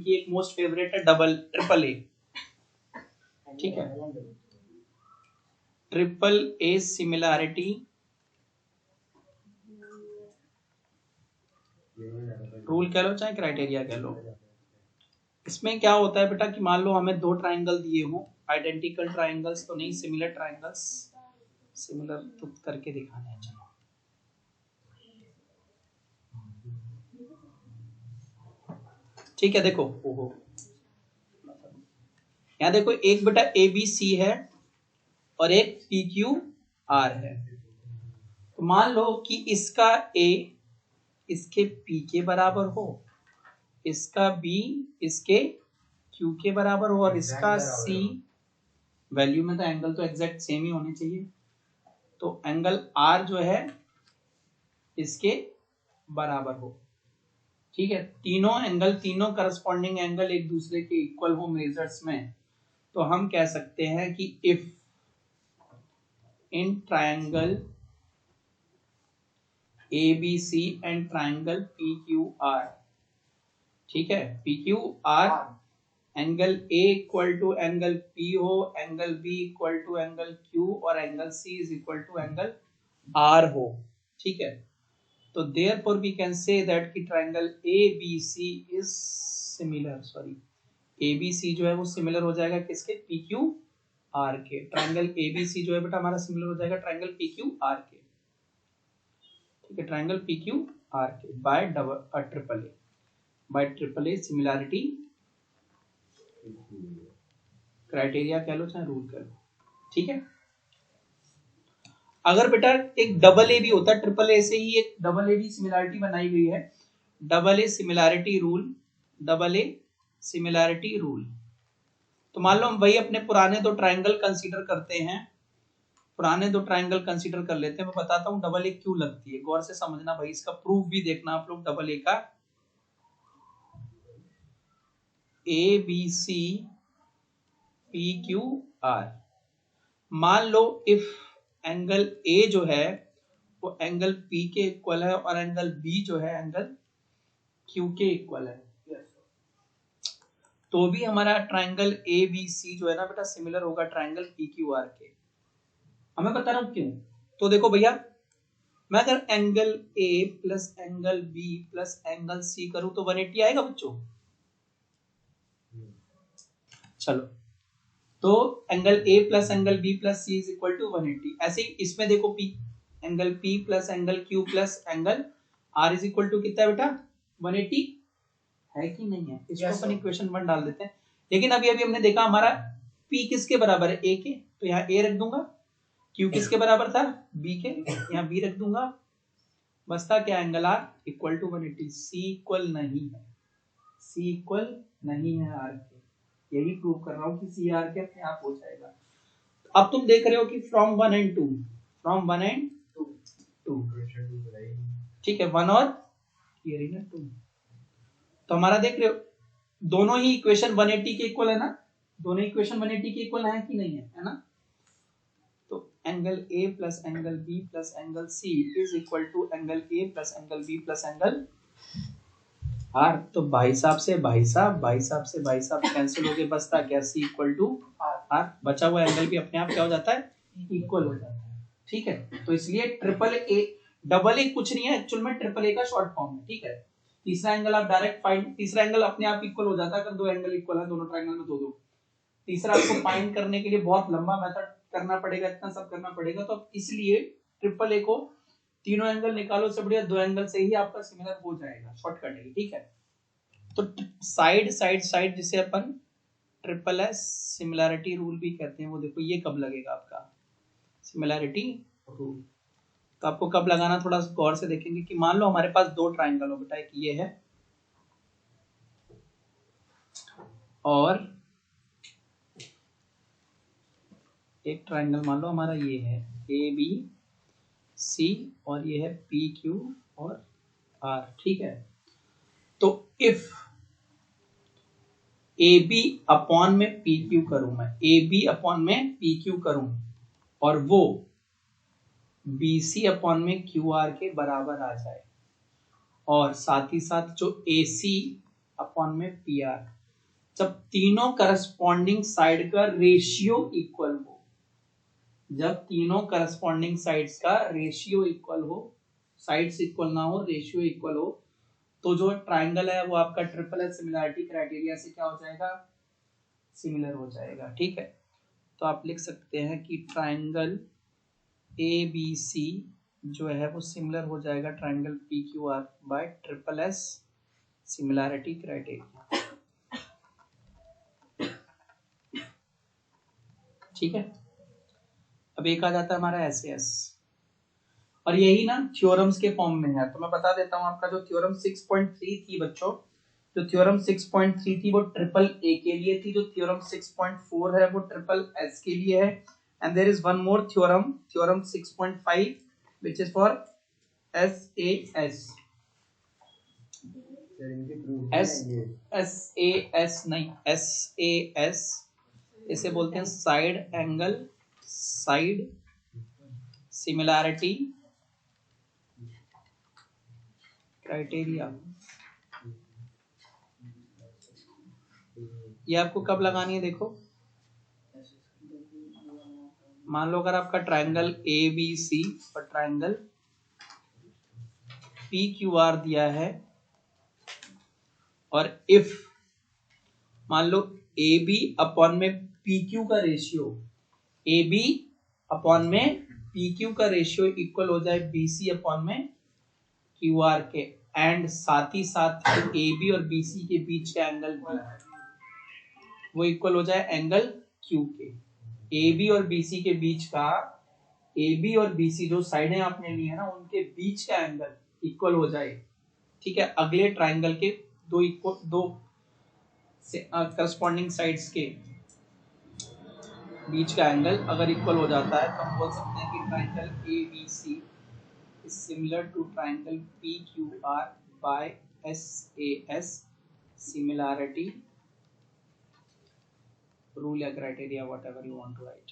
उनकी एक most favourite है ट्रिपल ए, ठीक है। ट्रिपल ए सिमिलैरिटी रूल कह लो चाहे क्राइटेरिया कह लो। इसमें क्या होता है बेटा कि मान लो हमें दो ट्राइंगल दिए हो, आइडेंटिकल ट्राइंगल्स तो नहीं, सिमिलर ट्राइंगल्स, सिमिलर तो करके दिखाना है। चलो ठीक है, देखो ओहो यहाँ देखो, एक बेटा ए बी सी है और एक पी क्यू आर है। तो मान लो कि इसका ए इसके पी के बराबर हो, इसका बी इसके क्यू के बराबर हो, और इसका सी, वैल्यू में तो एंगल तो एग्जैक्ट सेम ही होने चाहिए, तो एंगल आर जो है इसके बराबर हो, ठीक है। तीनों एंगल, तीनों करस्पॉन्डिंग एंगल एक दूसरे के इक्वल हो मेजर्स में, तो हम कह सकते हैं कि if in triangle ABC and triangle PQR, ठीक है, PQR angle A equal to angle P हो, angle B equal to angle Q और angle C is equal to angle R हो, ठीक है। तो therefore we can say that कि triangle ABC is similar, sorry ABC जो है वो सिमिलर हो जाएगा किसके, PQR के। ट्रायंगल ABC जो है बेटा हमारा सिमिलर हो जाएगा ट्रायंगल PQR के, ठीक है, ट्रायंगल PQR के bye triple A similarity criteria कह लो चाहे रूल कह लो, ठीक है। अगर बेटा एक डबल ए भी होता, ट्रिपल ए से ही एक डबल ए भी सिमिलैरिटी बनाई गई है, double A similarity rule, double A similarity rule. तो मान लो हम वही अपने पुराने दो ट्रायंगल कंसीडर करते हैं, पुराने दो ट्रायंगल कंसीडर कर लेते हैं। मैं बताता हूं डबल ए क्यों लगती है, गौर से समझना भाई, इसका प्रूफ भी देखना आप लोग। डबल ए का ABC PQR, मान लो इफ एंगल A जो है वो एंगल P के इक्वल है और एंगल B जो है एंगल Q के इक्वल है, तो भी हमारा ट्रायंगल ABC जो है ना बेटा सिमिलर होगा ट्रायंगल PQR के। हमें बता रहा हूं क्यों, तो देखो भैया, मैं अगर angle A plus angle B plus angle C करूं तो 180 आएगा बच्चों। चलो, तो angle A plus angle B plus C is equal to 180। ऐसे ही इसमें देखो P, angle P plus angle Q plus angle R is equal to कितना है बेटा, 180 है कि नहीं है। इसको अपन इक्वेशन 1 डाल देते हैं। लेकिन अभी हमने देखा हमारा P किसके बराबर है, A के, तो यहाँ A रख दूंगा। Q किसके बराबर था, B के, यहाँ B रख दूंगा। बसता क्या, angle R equal to 180। C equal नहीं है, C इक्वल नहीं है R के, यही प्रूव कर रहा हूं कि सी आर के अपने आप हो जाएगा। अब तुम देख रहे हो कि फ्रॉम 1 एंड 2, फ्रॉम 1 एंड 2, ठीक है, 1 और ये 2, तो हमारा देख रहे हो दोनों ही इक्वेशन 180 के इक्वल है ना, दोनों इक्वेशन 180 के इक्वल है कि नहीं है ना। तो angle A plus angle B plus angle C is equal to angle A plus angle B plus angle R। तो भाई साहब से भाई साहब, भाई साहब से भाई साहब कैंसिल हो गए, बचता क्या, C इक्वल टू R। बचा हुआ एंगल भी अपने आप क्या हो जाता है, इक्वल हो जाता है, ठीक है। तो इसलिए ट्रिपल ए, डबल ए कुछ नहीं है एक्चुअल में, ट्रिपल ए का शॉर्ट फॉर्म है, ठीक है। तीसरा एंगल आप डायरेक्ट फाइंड, तीसरा एंगल अपने आप इक्वल हो जाता है अगर दो एंगल इक्वल है, दोनों ट्रायंगल में दो दो। तीसरा आपको फाइंड करने के लिए बहुत लंबा मेथड करना पड़ेगा, इतना सब करना पड़ेगा, तो इसलिए ट्रिपल ए को तीनों एंगल निकालो से बढ़िया दो एंगल से ही आपका सिमिलर हो जाएगा, शॉर्टकट है, ठीक है। तो साइड साइड साइड जिसे अपन ट्रिपल एस सिमिलैरिटी रूल भी कहते हैं, वो देखो ये कब लगेगा आपका सिमिलैरिटी रूल। तो आपको कब लगाना थोड़ा गौर से देखेंगे कि मान लो हमारे पास दो ट्राइंगल हो बेटा, एक ये है और एक ट्राइंगल मान लो हमारा ये है ABC और ये है PQ और R, ठीक है। तो इफ AB अपॉन में PQ करूं, मैं AB अपॉन में PQ करूं और वो BC अपॉन में QR के बराबर आ जाए, और साथ ही साथ जो AC अपॉन में पी आर। जब तीनों करस्पॉन्डिंग साइड का रेशियो इक्वल हो, जब तीनों करस्पॉन्डिंग साइड्स का रेशियो इक्वल हो, साइड्स इक्वल ना हो, रेशियो इक्वल हो, तो जो ट्राइंगल है वो आपका ट्रिपल एच सिमिलैरिटी क्राइटेरिया से क्या हो जाएगा, सिमिलर हो जाएगा। ठीक है, तो आप लिख सकते हैं कि ट्राइंगल ए बी सी जो है वो सिमिलर हो जाएगा triangle P Q R bye triple S similarity criteria. ठीक है, अब एक आ जाता है हमारा एस, और यही ना थ्योरम्स के फॉर्म में है। तो मैं बता देता हूं, आपका जो थ्योरम 6.3 थी बच्चों, जो थ्योरम 6.3 थी वो ट्रिपल ए के लिए थी, जो थ्योरम 6.4 है वो ट्रिपल एस के लिए है। And there is one more theorem, theorem 6.5 which is for S A S. S A S नहीं, एस ए एस इसे बोलते हैं side angle, side similarity criteria. ये आपको कब लगानी है, देखो मान लो अगर आपका ट्राइंगल ए बी सी और ट्राइंगल पी क्यू आर दिया है, और इफ मान लो ए बी अपॉन में पी क्यू का रेशियो, ए बी अपॉन में पी क्यू का रेशियो इक्वल हो जाए बी सी अपॉन में क्यू आर के, एंड साथ ही साथ ए बी और बी सी के बीच का एंगल वो इक्वल हो जाए एंगल क्यू के। ए बी और बी सी के बीच का, ए बी और बी सी जो साइडें आपने ली है ना, उनके बीच का एंगल इक्वल हो जाए। ठीक है, अगले ट्राइंगल के दो करस्पॉन्डिंग साइड्स के बीच का एंगल अगर इक्वल हो जाता है तो हम बोल सकते हैं कि triangle A B C is similar to triangle P Q R by S A S similarity rule या criteria, whatever you want to write.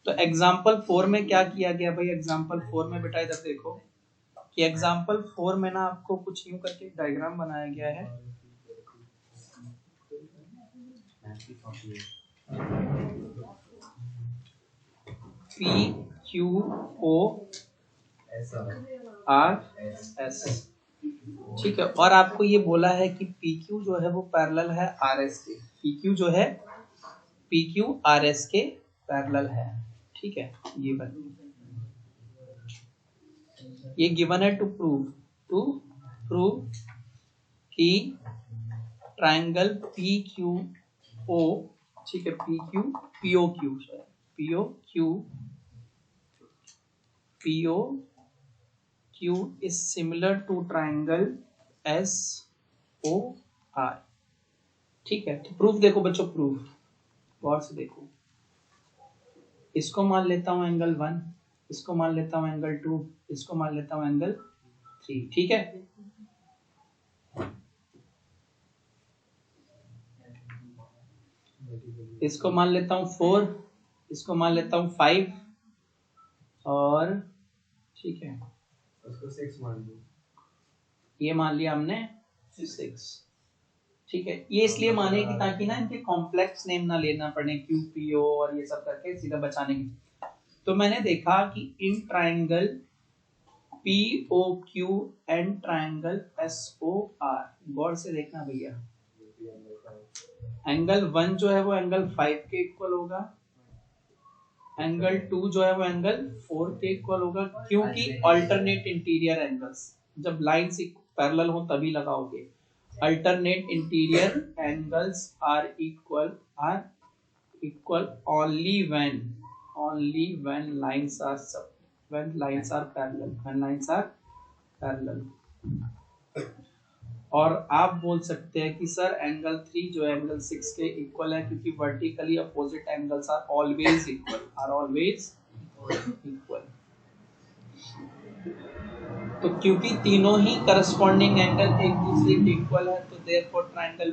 तो एग्जांपल 4 में क्या किया गया भाई, एग्जांपल 4 में बेटा इधर देखो कि एग्जांपल 4 में ना आपको कुछ यूं करके डायग्राम बनाया गया है। P Q O R S, ठीक है, और आपको ये बोला है कि पी क्यू जो है वो पैरेलल है आर एस के, पी क्यू जो है पी क्यू आर एस के पैरेलल है। ठीक है, ये गिवन है टू प्रूव कि ट्राइंगल पी क्यू ओ, ठीक है, P Q P O Q P O Q P O Q is similar to triangle S O R. ठीक है, तो प्रूफ देखो बच्चों, प्रूफ गौर से देखो, इसको मान लेता हूं एंगल 1, इसको मान लेता हूं एंगल 2, इसको मान लेता हूं एंगल 3। ठीक है, इसको मान लेता हूं 4, इसको मान लेता हूं 5, और ठीक है उसको 6 मान लो, ये मान लिया हमने 6। ठीक है, ये इसलिए माने कि ताकि ना इनके कॉम्प्लेक्स नेम ना लेना पड़े, क्यू पी ओ और ये सब करके, सीधा बचाने की। तो मैंने देखा कि in triangle P O Q and triangle S O R, गौर से देखना भैया, एंगल 1 जो है वो एंगल 5 के इक्वल होगा, एंगल 2 जो है वो एंगल 4 के इक्वल होगा, क्योंकि अल्टरनेट इंटीरियर एंगल्स, जब लाइंस पैरेलल हो तभी लगाओगे। Alternate interior angles are equal only when lines are parallel। और आप बोल सकते हैं कि सर एंगल 3 जो एंगल 6 के इक्वल है, क्योंकि vertically opposite angles are always equal. तो क्योंकि तीनों ही करस्पॉन्डिंग एंगल एक दूसरे के इक्वल है, तो therefore triangle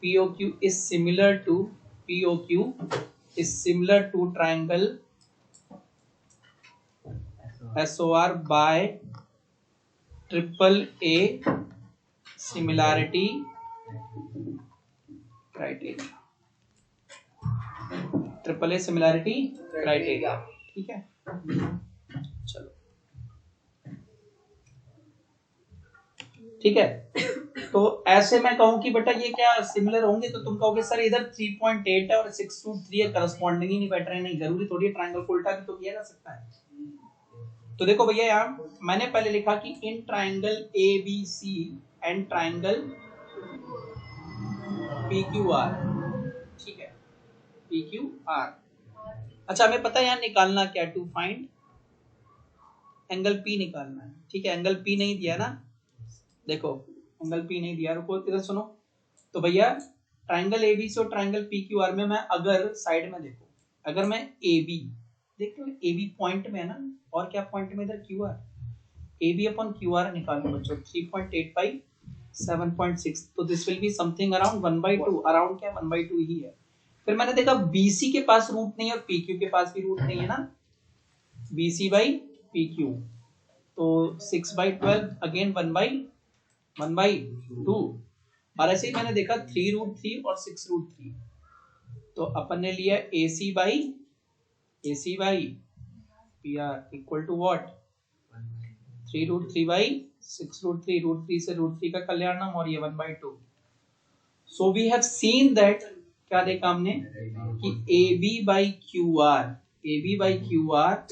POQ is similar to triangle SOR by triple A similarity criteria, triple A similarity criteria, ठीक है। चलो ठीक है, तो ऐसे मैं कहूं कि बेटा ये क्या सिमिलर होंगे, तो तुम कहोगे सर इधर 3.8 है और 6√3 है, करस्पॉन्डिंग ही नहीं बैठ रहे। नहीं, जरूरी थोड़ी ट्रायंगल को उल्टा भी तो किया जा सकता है। तो देखो भैया यहाँ मैंने पहले लिखा कि इन triangle ABC and triangle PQR, ठीक है, PQR। अच्छा हमें पता है यहाँ निकालना क्या, टू फाइंड एंगल P निकालना है, ठीक है। एंगल P नहीं दिया ना, देखो एंगल P नहीं दिया, रुको इधर सुनो। तो भैया ट्रायंगल ABC और ट्रायंगल PQR में मैं अगर साइड में देखो, अगर मैं AB देखो, AB पॉइंट में है ना, और क्या पॉइंट में इधर QR, AB अपॉन QR निकालो बच्चों, 3.8 बाई 7.6, तो this will be something around 1/2, around क्या 1/2 ही है। फिर मैंने देखा BC के पास रूट नहीं है और PQ के पास भी रूट नहीं है ना, BC बाई PQ, तो 6/12 अगेन 1/2, और ऐसे ही मैंने देखा 3√3 और 6√3, तो अपन ने लिया AC by PR equal to what, 3√3 by 6√3, √3 से √3 का कल्याणम और ये 1/2। So we have seen that, क्या देखा हमने कि AB by QR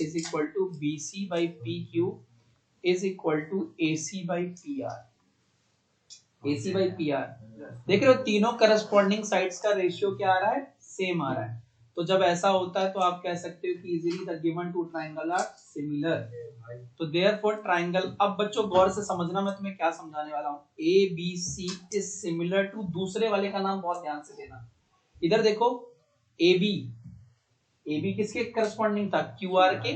is equal to BC by PQ is equal to AC by PR। AC by PR देख रहे हो, तीनों करस्पॉन्डिंग साइड्स का रेशियो क्या आ रहा है, सेम आ रहा है। तो जब ऐसा होता है तो आप कह सकते हो कि easily the given two triangle are similar, तो देयरफॉर ट्रायंगल। अब बच्चों गौर से समझना, मैं तुम्हें क्या समझाने वाला हूँ। ABC इज सिमिलर टू, दूसरे वाले का नाम बहुत ध्यान से देना। इधर देखो AB किसके करस्पॉन्डिंग था, QR के।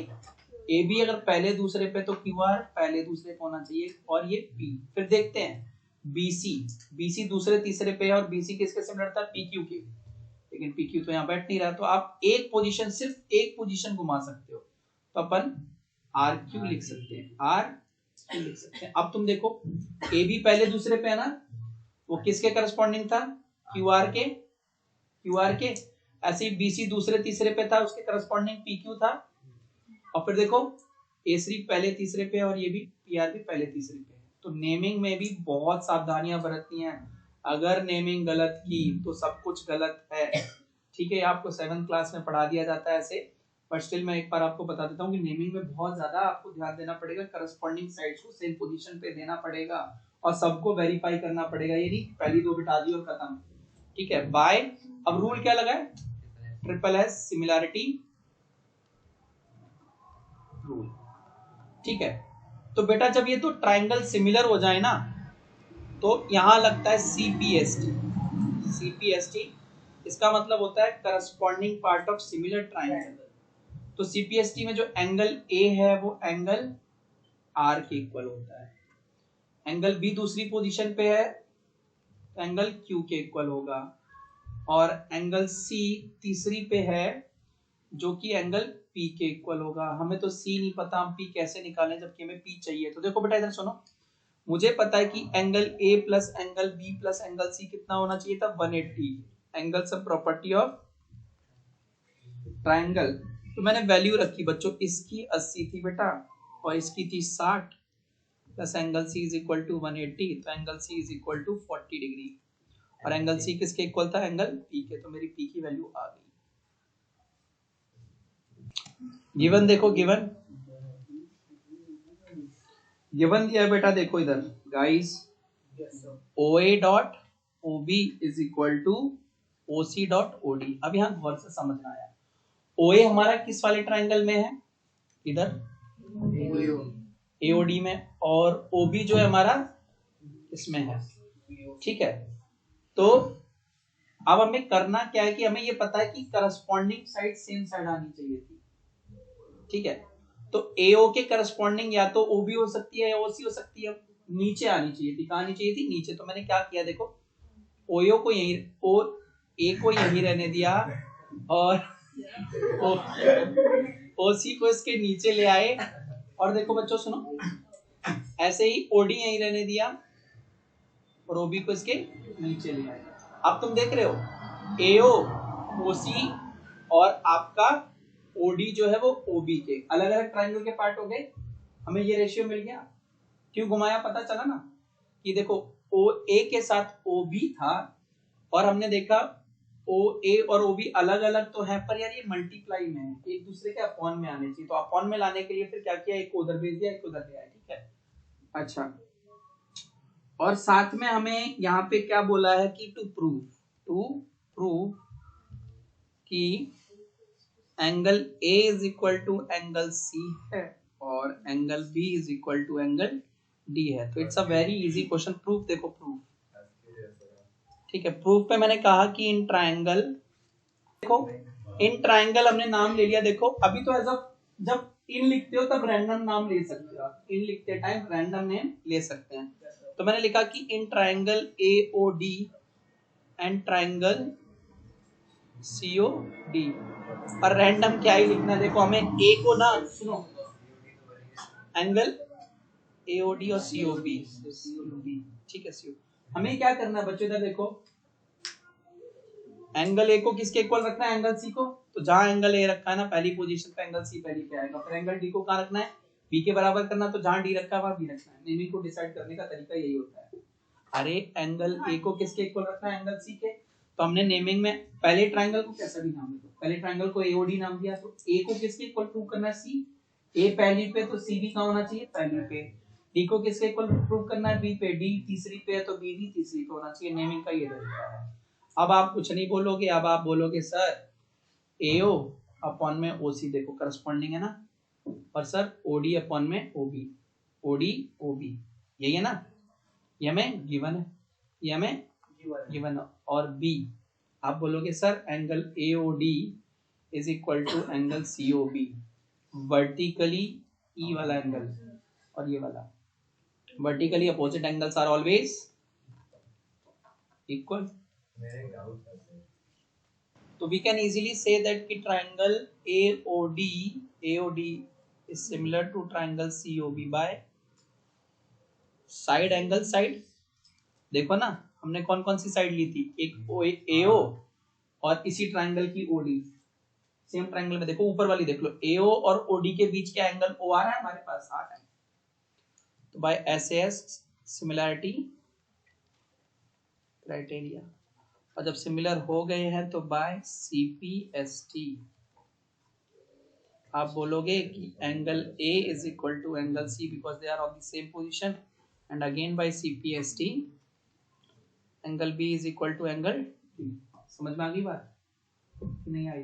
AB अगर पहले दूसरे पे तो QR पहले दूसरे पे होना चाहिए, और ये P। फिर देखते हैं BC दूसरे तीसरे पे है, और BC किसके सिमिलर था, PQ के, लेकिन PQ तो यहाँ बैठ नहीं रहा, तो आप एक पोजीशन, सिर्फ एक पोजीशन घुमा सकते हो, तो अपन RQ लिख सकते हैं, RQ लिख सकते हैं। अब तुम देखो AB पहले दूसरे पे है ना, वो किसके करस्पॉन्डिंग था, QR के। ऐसे ही BC दूसरे तीसरे पे था, उसके करस्पॉन्डिंग PQ था। और फिर देखो AC पहले तीसरे पे, और ये भी PR भी पहले तीसरे पे है। तो नेमिंग में भी बहुत सावधानियां बरतनी है, अगर नेमिंग गलत की तो सब कुछ गलत है, ठीक है। आपको 7th क्लास में पढ़ा दिया जाता है ऐसे, बट स्टिल मैं एक बार आपको बता देता हूँ कि नेमिंग में बहुत ज्यादा आपको ध्यान देना पड़ेगा, करस्पॉन्डिंग साइड्स को सेम पोजीशन पे देना पड़ेगा, और सबको वेरीफाई करना पड़ेगा, ये नहीं पहली दो बिठा दी और खत्म, ठीक है। बाय, अब रूल क्या लगा है, ट्रिपल एस सिमिलैरिटी रूल, ठीक है। तो बेटा जब ये तो ट्रायंगल सिमिलर हो जाए ना, तो यहां लगता है CPST, इसका मतलब होता है corresponding part of similar triangle. तो CPST में जो एंगल A है वो एंगल R के इक्वल होता है, एंगल B दूसरी पोजीशन पे है तो एंगल Q के इक्वल होगा, और एंगल C तीसरी पे है जो कि एंगल P के इक्वल होगा। हमें तो C नहीं पता, हम P कैसे निकालें जबकि हमें P चाहिए। तो देखो बेटा इधर सुनो, मुझे पता है कि angle A plus angle B plus angle C कितना होना चाहिए था, 180। एंगल सब प्रॉपर्टी ऑफ ट्रायंगल, तो मैंने वैल्यू रखी बच्चों, इसकी 80 थी बेटा और इसकी थी 60, plus angle C is equal to 180, तो angle C is equal to 40 degree, और एंगल C किसके इक्वल था, एंगल P के। तो मेरी P की वैल्यू आ गई। गिवन देखो, गिवन दिया है बेटा, देखो इधर guys, OA dot OB is equal to OC dot OD। अब यहाँ गौर से समझना है, OA हमारा किस वाले ट्रायंगल में है, इधर AOD में, और OB जो है हमारा इसमें है, ठीक है। तो अब हमें करना क्या है कि हमें ये पता है कि करस्पॉन्डिंग साइड सेम साइड आनी चाहिए थी, ठीक है। तो AO के करस्पॉन्डिंग या तो OB हो सकती है या OC हो सकती है, नीचे आनी चाहिए थी, कहाँ आनी चाहिए थी, नीचे। तो मैंने क्या किया, देखो OA को यहीं, A को यहीं रहने दिया, और OC को इसके नीचे ले आए, और देखो बच्चों सुनो, ऐसे ही OD यहीं रहने दिया, और ओबी को इसके नीचे ले आएगा। अब तुम देख रहे हो एओ ओसी और आपका ओडी जो है वो ओबी के अलग अलग ट्राइंगल के पार्ट हो गए, हमें ये रेशियो मिल गया। क्यों घुमाया पता चला ना कि देखो ओ ए के साथ ओ बी था और हमने देखा ओ ए और ओ बी अलग अलग तो है पर यार ये मल्टीप्लाई में है, एक दूसरे के अपॉन में आने चाहिए, तो अपॉन में लाने के लिए फिर क्या किया, एक उधर भेज दिया एक उधर ले आया, ठीक है। अच्छा और साथ में हमें यहाँ पे क्या बोला है कि टू प्रूव कि angle A is equal to angle C है और angle B is equal to angle D है। तो it's a very easy question. Proof देखो प्रूफ, ठीक है। प्रूफ पे मैंने कहा कि इन ट्रायंगल, देखो इन ट्रायंगल हमने नाम ले लिया। देखो अभी तो एज जब इन लिखते हो तब रैंडम नाम ले सकते हो, इन लिखते टाइम रैंडम नेम ले सकते हैं। तो मैंने लिखा कि in triangle AOD and triangle COD, और रैंडम क्या ही लिखना। देखो हमें ए को ना, सुनो, एंगल AOD और COB, ठीक है। CO हमें क्या करना है बच्चों, इधर देखो एंगल ए को किसके इक्वल रखना है, एंगल सी को। तो जहां एंगल ए रखा है ना पहली पोजीशन पे एंगल सी पहली पे आएगा। फिर एंगल डी को कहां रखना है, बी के बराबर करना, तो जहां डी रखा है वहां बी रखना है। नेमिंग को डिसाइड करने का तरीका यही होता है। अरे एंगल ए को किसके इक्वल रखना है, एंगल सी के। तो हमने नेमिंग में पहले ट्रायंगल को कैसा भी नाम दे दो, पहले ट्रायंगल को एओडी नाम दिया, तो ए को किसके इक्वल प्रूव करना है, सी। ए पहली पे तो सी भी कहां होना चाहिए, पहली पे। डी को किसके इक्वल प्रूव करना है, बी पे। डी तीसरी पे है तो बी भी तीसरी पे होना चाहिए। नेमिंग का ये तरीका है। अब आप कुछ नहीं बोलोगे, अब आप बोलोगे सर एओ अपॉन में ओसी, देखो करस्पॉन्डिंग है ना, और सर ओडी अपॉन में ओबी, ओडी ओबी, यही है ना, ये हमें गिवन है, ये हमें गिवन है। और बी आप बोलोगे sir angle AOD is equal to angle COB, vertically ई वाला एंगल और ये वाला, vertically opposite angles are always equal. तो we can easily say that कि triangle AOD is similar to triangle COB by side angle side। देखो ना हमने कौन कौन सी साइड ली थी, एक AO और इसी ट्रायंगल की OD। सेम ट्रायंगल में देखो ऊपर वाली देख लो, AO और OD के बीच क्या एंगल O आ रहा है हमारे पास, 60 है। तो बाय SAS सिमिलैरिटी क्राइटेरिया, और जब सिमिलर हो गए हैं तो बाय CPST आप बोलोगे कि angle A is equal to angle C because they are of the same position, and again by CPST angle B is equal to angle D। समझ में आ गई बात नहीं आई?